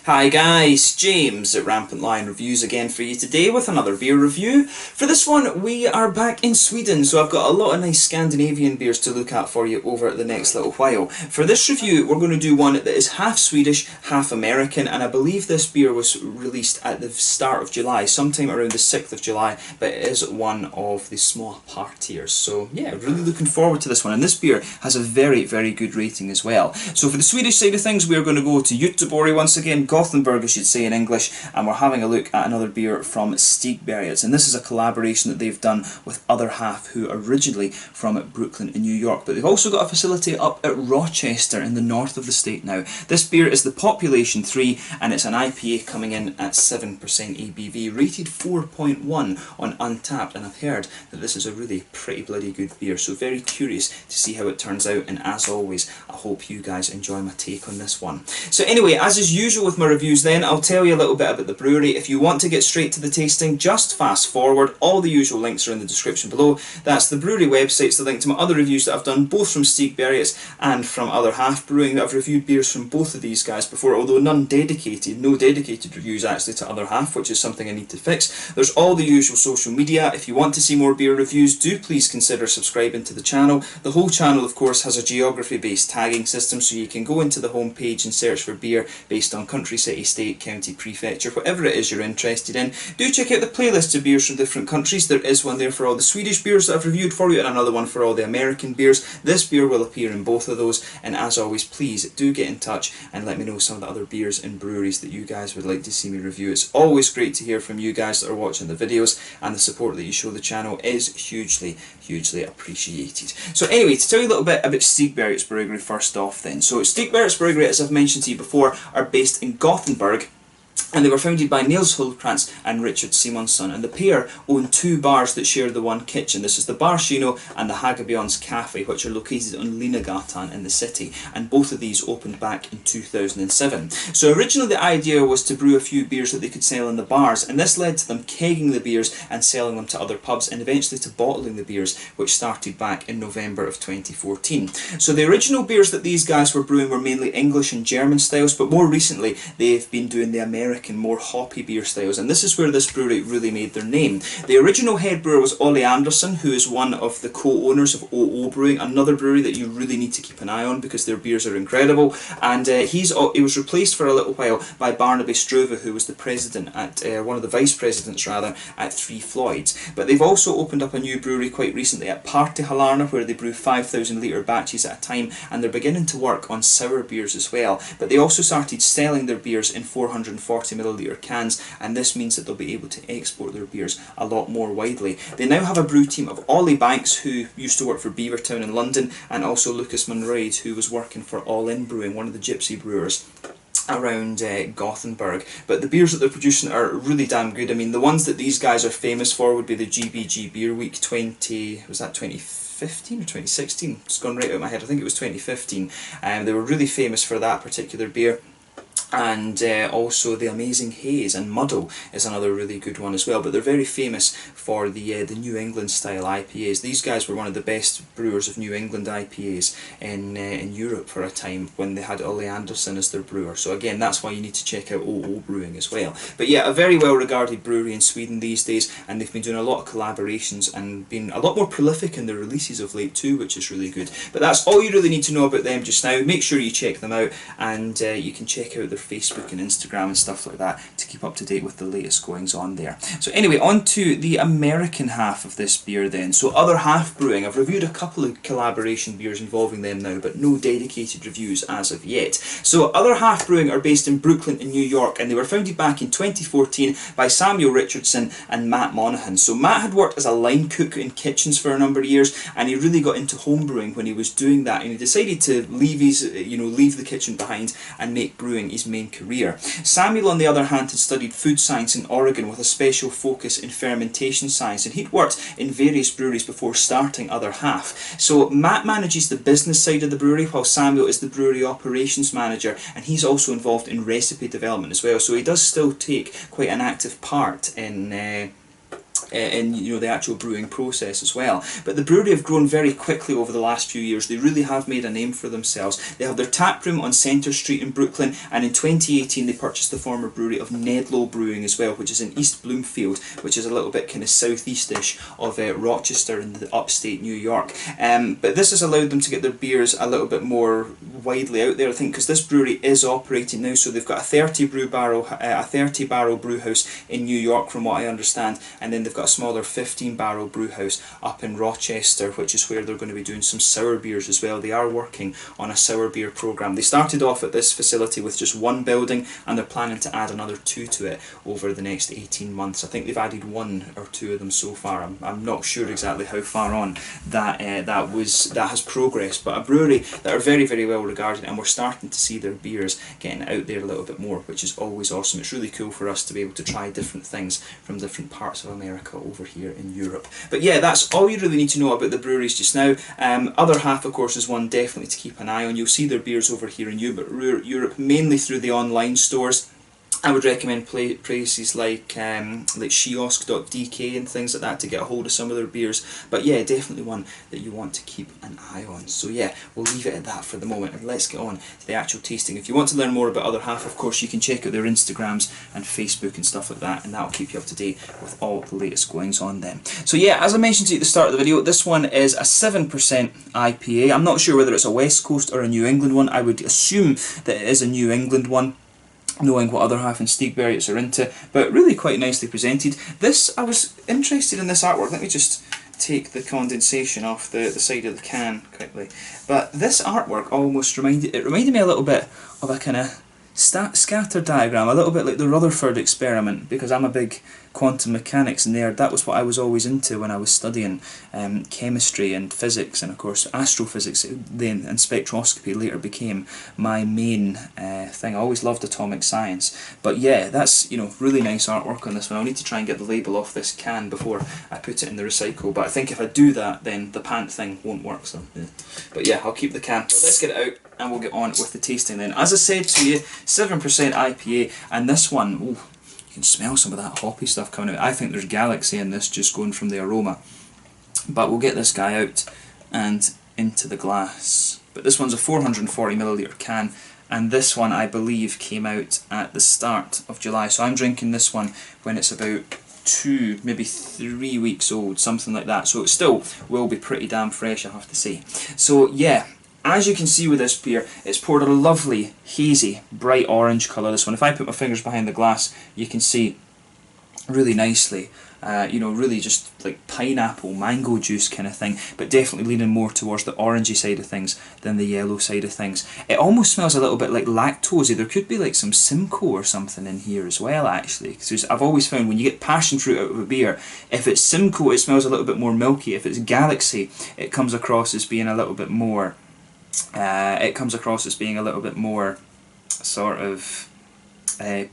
Hi guys, James at RampantLionReviews again for you today with another beer review. For this one we are back in Sweden, so I've got a lot of nice Scandinavian beers to look at for you over the next little while. For this review we're going to do one that is half Swedish, half American, and I believe this beer was released at the start of July, sometime around the 6th of July, but it is one of the smaller partiers. So yeah, really looking forward to this one, and this beer has a very, very good rating as well. So for the Swedish side of things we are going to go to Göteborg once again, Gothenburg I should say in English, and we're having a look at another beer from Stigbergets, and this is a collaboration that they've done with Other Half, who are originally from Brooklyn in New York, but they've also got a facility up at Rochester in the north of the state now. This beer is the Population 3 and it's an IPA coming in at 7% ABV, rated 4.1 on Untappd, and I've heard that this is a really pretty bloody good beer, so very curious to see how it turns out, and as always I hope you guys enjoy my take on this one. So anyway, as is usual with my reviews then, I'll tell you a little bit about the brewery. If you want to get straight to the tasting, just fast forward. All the usual links are in the description below. That's the brewery websites, the link to my other reviews that I've done, both from Stigbergets and from Other Half Brewing, that I've reviewed beers from both of these guys before, although no dedicated reviews actually to Other Half, which is something I need to fix. There's all the usual social media. If you want to see more beer reviews, do please consider subscribing to the channel. The whole channel of course has a geography based tagging system, so you can go into the home page and search for beer based on country, city, state, county, prefecture, whatever it is you're interested in. Do check out the playlist of beers from different countries. There is one there for all the Swedish beers that I've reviewed for you, and another one for all the American beers. This beer will appear in both of those, and as always please do get in touch and let me know some of the other beers and breweries that you guys would like to see me review. It's always great to hear from you guys that are watching the videos, and the support that you show the channel is hugely appreciated. So anyway, to tell you a little bit about Stigbergets Bryggeri first off then. So Stigbergets Bryggeri, as I've mentioned to you before, are based in Gothenburg, and they were founded by Nils Hultkrantz and Richard Simonsson, and the pair own two bars that share the one kitchen. This is the Bar Chino and the Hagabjörn's Cafe, which are located on Linnégatan in the city, and both of these opened back in 2007. So originally the idea was to brew a few beers that they could sell in the bars, and this led to them kegging the beers and selling them to other pubs, and eventually to bottling the beers, which started back in November of 2014. So the original beers that these guys were brewing were mainly English and German styles, but more recently they've been doing the American, more hoppy beer styles, and this is where this brewery really made their name. The original head brewer was Olli Andersson, who is one of the co-owners of OO Brewing, another brewery that you really need to keep an eye on because their beers are incredible, and he was replaced for a little while by Barnaby Struve, who was the president at, one of the vice presidents rather, at Three Floyds. But they've also opened up a new brewery quite recently at Partihalarna, where they brew 5,000 litre batches at a time, and they're beginning to work on sour beers as well. But they also started selling their beers in 440ml cans, and this means that they'll be able to export their beers a lot more widely. They now have a brew team of Ollie Banks, who used to work for Beavertown in London, and also Lucas Munroyd, who was working for All In Brewing, one of the gypsy brewers around Gothenburg. But the beers that they're producing are really damn good. I mean, the ones that these guys are famous for would be the GBG Beer Week 2015 or 2016? It's gone right out of my head. I think it was 2015. They were really famous for that particular beer. And also the Amazing Haze and Muddle is another really good one as well, but they're very famous for the New England style IPAs. These guys were one of the best brewers of New England IPAs in Europe for a time, when they had Olli Andersson as their brewer. So again, that's why you need to check out OO Brewing as well. But yeah, a very well regarded brewery in Sweden these days, and they've been doing a lot of collaborations and been a lot more prolific in their releases of late too, which is really good. But that's all you really need to know about them just now. Make sure you check them out, and you can check out their Facebook and Instagram and stuff like that to keep up to date with the latest goings on there. So anyway, on to the American half of this beer then. So Other Half Brewing, I've reviewed a couple of collaboration beers involving them now, but no dedicated reviews as of yet. So Other Half Brewing are based in Brooklyn in New York, and they were founded back in 2014 by Samuel Richardson and Matt Monahan. So Matt had worked as a line cook in kitchens for a number of years, and he really got into home brewing when he was doing that, and he decided to leave his, leave the kitchen behind and make brewing his main career. Samuel, on the other hand, had studied food science in Oregon with a special focus in fermentation science, and he'd worked in various breweries before starting Other Half. So Matt manages the business side of the brewery, while Samuel is the brewery operations manager, and he's also involved in recipe development as well. So he does still take quite an active part in in the actual brewing process as well. But the brewery have grown very quickly over the last few years. They really have made a name for themselves. They have their tap room on Centre Street in Brooklyn, and in 2018 they purchased the former brewery of Nedlow Brewing as well, which is in East Bloomfield, which is a little bit kind of southeastish of Rochester in the upstate New York. But this has allowed them to get their beers a little bit more widely out there, I think, because this brewery is operating now. So they've got a 30 barrel brew house in New York, from what I understand, and then they've got a smaller 15 barrel brew house up in Rochester, which is where they're going to be doing some sour beers as well. They are working on a sour beer program. They started off at this facility with just one building, and they're planning to add another 2 to it over the next 18 months. I think they've added 1 or 2 of them so far. I'm not sure exactly how far on that has progressed, but a brewery that are very, very well regarded, and we're starting to see their beers getting out there a little bit more, which is always awesome. It's really cool for us to be able to try different things from different parts of America over here in Europe. But yeah, that's all you really need to know about the breweries just now. Other Half, of course, is one definitely to keep an eye on. You'll see their beers over here in Europe, mainly through the online stores. I would recommend places like Kiosk.dk and things like that to get a hold of some of their beers. But yeah, definitely one that you want to keep an eye on. So yeah, we'll leave it at that for the moment, and let's get on to the actual tasting. If you want to learn more about Other Half, of course, you can check out their Instagrams and Facebook and stuff like that, and that'll keep you up to date with all the latest goings on then. So yeah, as I mentioned to you at the start of the video, this one is a 7% IPA. I'm not sure whether it's a West Coast or a New England one. I would assume that it is a New England one, knowing what Other Half and Stigbergets are into, but really quite nicely presented. This, I was interested in this artwork. Let me just take the condensation off the side of the can quickly. But this artwork almost reminded me a little bit of a kind of scatter diagram, a little bit like the Rutherford experiment, because I'm a big quantum mechanics nerd. That was what I was always into when I was studying chemistry and physics, and of course astrophysics then, and spectroscopy later became my main thing. I always loved atomic science. But yeah, that's really nice artwork on this one. I'll need to try and get the label off this can before I put it in the recycle, but I think if I do that then the pant thing won't work, so yeah. But yeah, I'll keep the can. But let's get it out and we'll get on with the tasting then. As I said to you, 7% IPA, and this one, ooh, you can smell some of that hoppy stuff coming out. I think there's galaxy in this just going from the aroma. But we'll get this guy out and into the glass. But this one's a 440ml can, and this one I believe came out at the start of July. So I'm drinking this one when it's about 2, maybe 3 weeks old, something like that. So it still will be pretty damn fresh, I have to say. So yeah, as you can see with this beer, it's poured a lovely, hazy, bright orange colour, this one. If I put my fingers behind the glass, you can see really nicely, really just like pineapple, mango juice kind of thing, but definitely leaning more towards the orangey side of things than the yellow side of things. It almost smells a little bit like lactose. There could be like some Simcoe or something in here as well, actually, because I've always found when you get passion fruit out of a beer, if it's Simcoe it smells a little bit more milky. If it's Galaxy, it comes across as being a little bit more sort of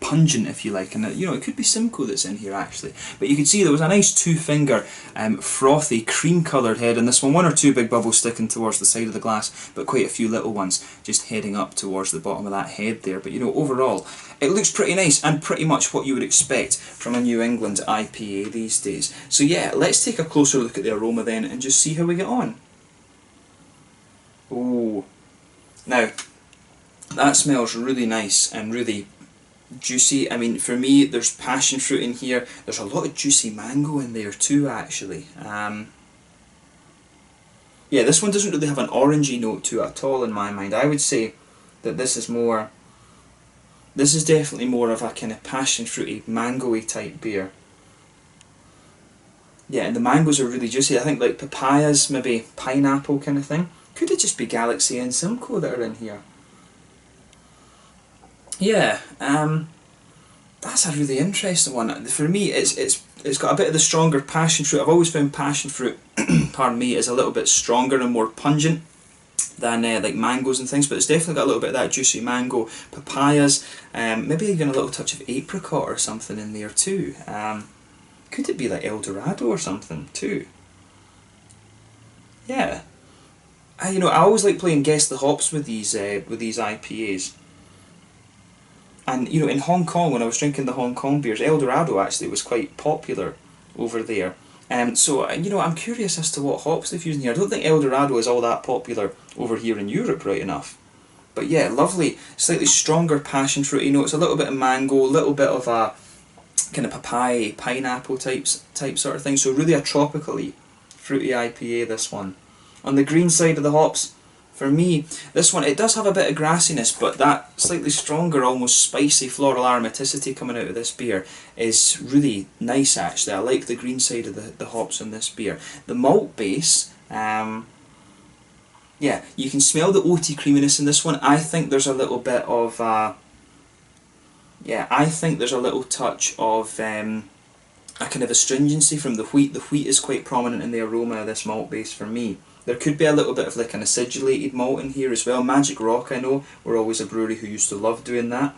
pungent, if you like, and it could be Simcoe that's in here actually. But you can see there was a nice 2-finger frothy cream coloured head in this one. 1 or 2 big bubbles sticking towards the side of the glass, but quite a few little ones just heading up towards the bottom of that head there. But overall it looks pretty nice, and pretty much what you would expect from a New England IPA these days. So yeah, let's take a closer look at the aroma then and just see how we get on. Oh, now that smells really nice and really juicy. I mean, for me, there's passion fruit in here. There's a lot of juicy mango in there too, actually. Yeah, this one doesn't really have an orangey note to it at all in my mind. I would say that this is definitely more of a kind of passion fruity, mango-y type beer. Yeah, and the mangoes are really juicy. I think like papayas, maybe pineapple kind of thing. Could it just be Galaxy and Simcoe that are in here? Yeah, that's a really interesting one. For me, it's got a bit of the stronger passion fruit. I've always found passion fruit, pardon me, is a little bit stronger and more pungent than like mangoes and things, but it's definitely got a little bit of that juicy mango, papayas, maybe even a little touch of apricot or something in there too. Could it be like El Dorado or something too? Yeah. I always like playing Guess the Hops with these IPAs. And in Hong Kong, when I was drinking the Hong Kong beers, El Dorado actually was quite popular over there. So, you know, I'm curious as to what hops they've used in here. I don't think Eldorado is all that popular over here in Europe, right enough. But yeah, lovely, slightly stronger passion fruity notes, a little bit of mango, a little bit of a kind of papaya, pineapple type sort of thing. So really a tropically fruity IPA, this one. On the green side of the hops, for me, this one, it does have a bit of grassiness, but that slightly stronger, almost spicy floral aromaticity coming out of this beer is really nice actually. I like the green side of the hops in this beer. The malt base, yeah, you can smell the oaty creaminess in this one. I think there's a little bit of, yeah, I think there's a little touch of a kind of astringency from the wheat. The wheat is quite prominent in the aroma of this malt base for me. There could be a little bit of like an acidulated malt in here as well. Magic Rock, I know, we're always a brewery who used to love doing that.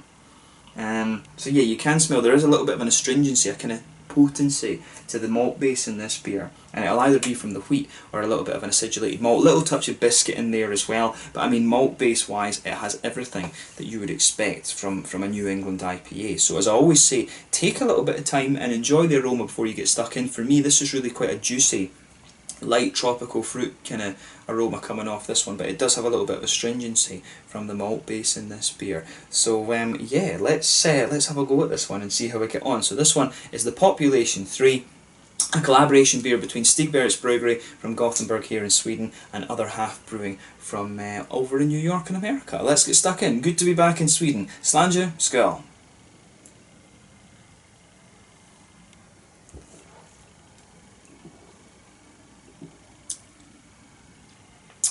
So yeah, you can smell there is a little bit of an astringency, a kind of potency to the malt base in this beer, and it'll either be from the wheat or a little bit of an acidulated malt, little touch of biscuit in there as well. But I mean, malt base wise, it has everything that you would expect from a New England IPA. So as I always say, take a little bit of time and enjoy the aroma before you get stuck in. For me, this is really quite a juicy, light tropical fruit kind of aroma coming off this one, but it does have a little bit of astringency from the malt base in this beer. So yeah, let's have a go at this one and see how we get on. So this one is the Population 3, a collaboration beer between Stigbergets Bryggeri from Gothenburg here in Sweden and Other Half Brewing from over in New York in America. Let's get stuck in. Good to be back in Sweden. Slanja, skål.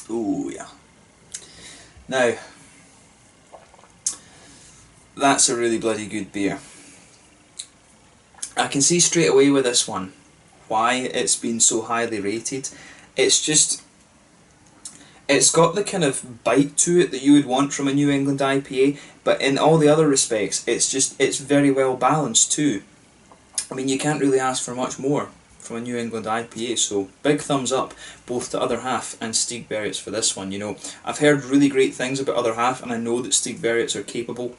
Ooh, yeah. Now, that's a really bloody good beer. I can see straight away with this one why it's been so highly rated. It's just, it's got the kind of bite to it that you would want from a New England IPA, but in all the other respects, it's very well balanced too. I mean, you can't really ask for much more from a New England IPA, so big thumbs up both to Other Half and Stigbergets for this one. You know, I've heard really great things about Other Half, and I know that Stigbergets are capable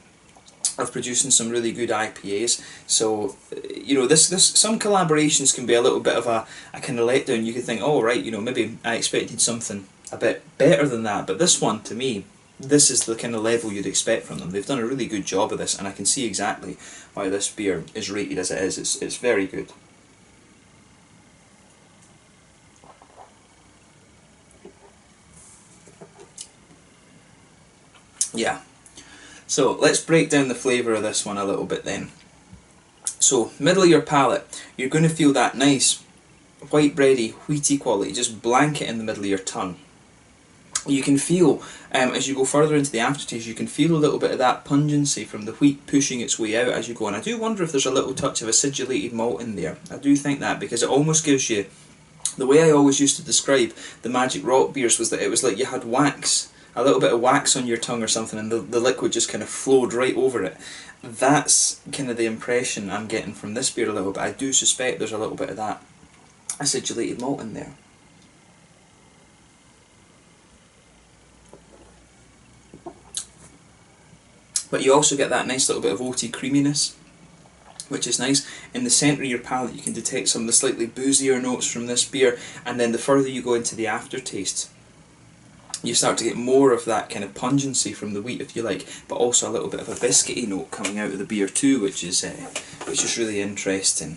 of producing some really good IPAs. So, you know, some collaborations can be a little bit of a kind of letdown. You could think, oh right, you know, maybe I expected something a bit better than that, but this one, to me, this is the kind of level you'd expect from them. They've done a really good job of this, and I can see exactly why this beer is rated as it is. It's very good. Yeah, so let's break down the flavour of this one a little bit then. So, middle of your palate, you're going to feel that nice white bready, wheaty quality just blanket in the middle of your tongue. You can feel, as you go further into the aftertaste, you can feel a little bit of that pungency from the wheat pushing its way out as you go on. I do wonder if there's a little touch of acidulated malt in there. I do think that, because it almost gives you, the way I always used to describe the Magic Rock beers was that it was like you had wax, a little bit of wax on your tongue or something, and the liquid just kind of flowed right over it. That's kind of the impression I'm getting from this beer a little bit. I do suspect there's a little bit of that acidulated malt in there. But you also get that nice little bit of oaty creaminess, which is nice. In the centre of your palate you can detect some of the slightly boozier notes from this beer, and then the further you go into the aftertaste, you start to get more of that kind of pungency from the wheat, if you like, but also a little bit of a biscuity note coming out of the beer too, which is really interesting.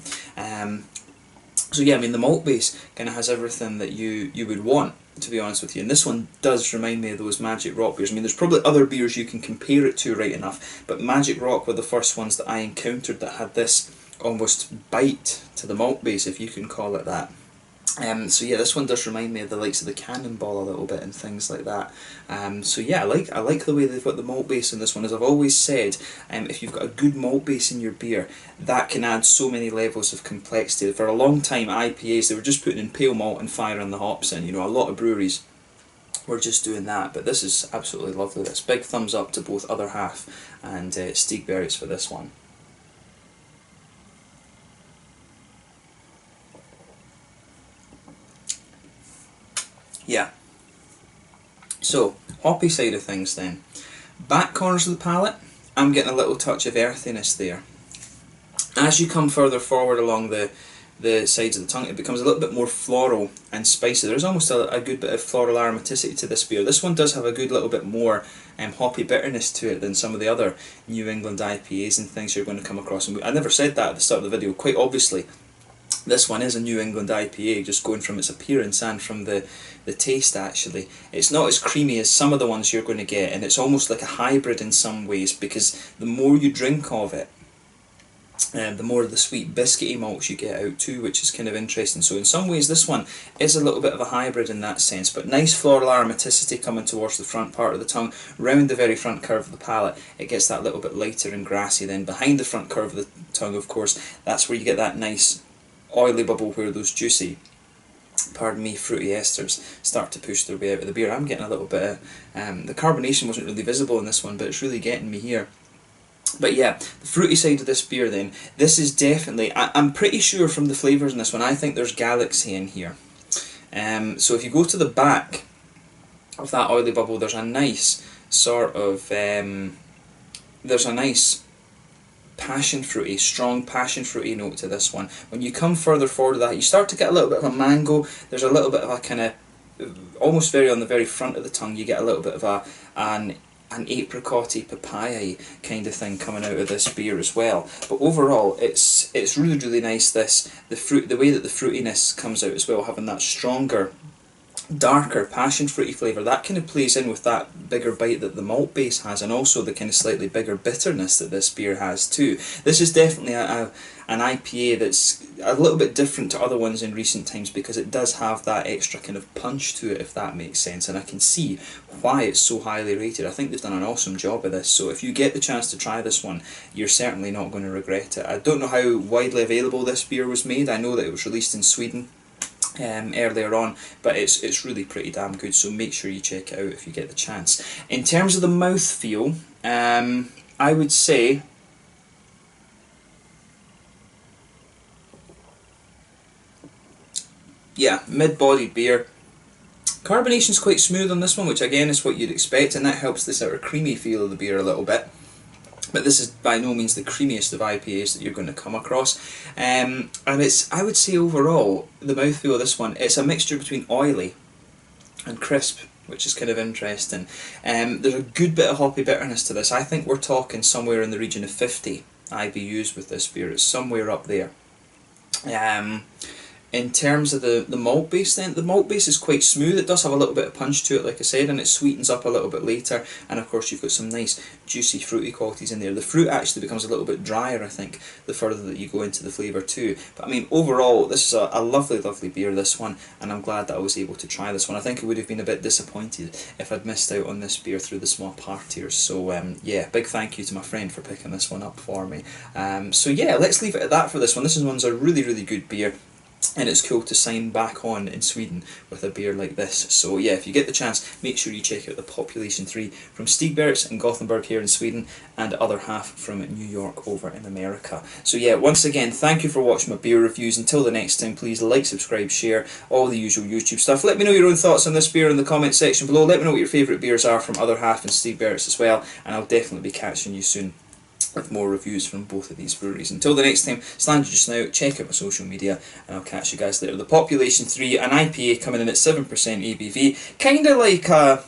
So yeah, I mean, the malt base kind of has everything that you would want, to be honest with you, and this one does remind me of those Magic Rock beers. I mean, there's probably other beers you can compare it to right enough, but Magic Rock were the first ones that I encountered that had this almost bite to the malt base, if you can call it that. So yeah, this one does remind me of the likes of the Cannonball a little bit and things like that. So yeah, I like the way they've got the malt base in this one. As I've always said, if you've got a good malt base in your beer, that can add so many levels of complexity. For a long time, IPAs, they were just putting in pale malt and firing the hops in. You know, a lot of breweries were just doing that, but this is absolutely lovely. This big thumbs up to both Other Half and Stigbergets for this one. Yeah. So, hoppy side of things then. Back corners of the palate, I'm getting a little touch of earthiness there. As you come further forward along the the sides of the tongue, it becomes a little bit more floral and spicy. There's almost a good bit of floral aromaticity to this beer. This one does have a good little bit more hoppy bitterness to it than some of the other New England IPAs and things you're going to come across. And I never said that at the start of the video. Quite obviously, this one is a New England IPA, just going from its appearance and from the taste actually. It's not as creamy as some of the ones you're going to get, and it's almost like a hybrid in some ways, because the more you drink of it, the more of the sweet biscuity malts you get out too, which is kind of interesting. So in some ways this one is a little bit of a hybrid in that sense, but nice floral aromaticity coming towards the front part of the tongue, round the very front curve of the palate. It gets that little bit lighter and grassy. Then behind the front curve of the tongue, of course, that's where you get that nice oily bubble where those juicy, pardon me, fruity esters start to push their way out of the beer. I'm getting a little bit of, the carbonation wasn't really visible in this one, but it's really getting me here. But yeah, the fruity side of this beer then, this is definitely, I'm pretty sure from the flavours in this one, I think there's Galaxy in here. So if you go to the back of that oily bubble, there's a nice sort of, there's a nice passion fruity, strong passion fruity note to this one. When you come further forward of that, you start to get a little bit of a mango. There's a little bit of a kind of, almost very on the very front of the tongue, you get a little bit of an apricot-y, papaya-y kind of thing coming out of this beer as well. But overall, it's really nice. The way that the fruitiness comes out as well, having that stronger, darker passion fruity flavour, that kind of plays in with that bigger bite that the malt base has, and also the kind of slightly bigger bitterness that this beer has too. This is definitely an IPA that's a little bit different to other ones in recent times, because it does have that extra kind of punch to it, if that makes sense, and I can see why it's so highly rated. I think they've done an awesome job of this, so if you get the chance to try this one, you're certainly not going to regret it. I don't know how widely available this beer was made. I know that it was released in Sweden earlier on, but it's really pretty damn good, so make sure you check it out if you get the chance. In terms of the mouthfeel, I would say yeah, mid-bodied beer. Carbonation's quite smooth on this one, which again is what you'd expect, and that helps the sort of creamy feel of the beer a little bit. But this is by no means the creamiest of IPAs that you're going to come across. And it's, I would say overall, the mouthfeel of this one, it's a mixture between oily and crisp, which is kind of interesting. There's a good bit of hoppy bitterness to this. I think we're talking somewhere in the region of 50 IBUs with this beer. It's somewhere up there. In terms of the malt base then, the malt base is quite smooth. It does have a little bit of punch to it, like I said, and it sweetens up a little bit later, and of course you've got some nice juicy fruity qualities in there. The fruit actually becomes a little bit drier, I think, the further that you go into the flavour too. But I mean, overall, this is a lovely beer, this one, and I'm glad that I was able to try this one. I think I would have been a bit disappointed if I'd missed out on this beer through the small partiers. So yeah, big thank you to my friend for picking this one up for me. So yeah, let's leave it at that for this one. This one's a really good beer, and it's cool to sign back on in Sweden with a beer like this. So yeah, if you get the chance, make sure you check out the Population 3 from Stigbergets in Gothenburg here in Sweden, and Other Half from New York over in America. So yeah, once again, thank you for watching my beer reviews. Until the next time, please like, subscribe, share, all the usual YouTube stuff. Let me know your own thoughts on this beer in the comment section below. Let me know what your favourite beers are from Other Half and Stigbergets as well, and I'll definitely be catching you soon with more reviews from both of these breweries. Until the next time, stand you just now, check out my social media, and I'll catch you guys later. The Population 3, an IPA coming in at 7% ABV, kind of like a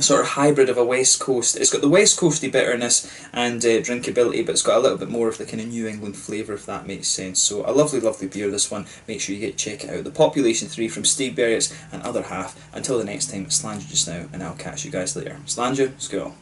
sort of hybrid of a West Coast. It's got the West Coasty bitterness and drinkability, but it's got a little bit more of the kind of New England flavour, if that makes sense. So a lovely beer, this one. Make sure you check it out. The Population 3 from Stigbergets and Other Half. Until the next time, stand you just now, and I'll catch you guys later. Stand you, skål.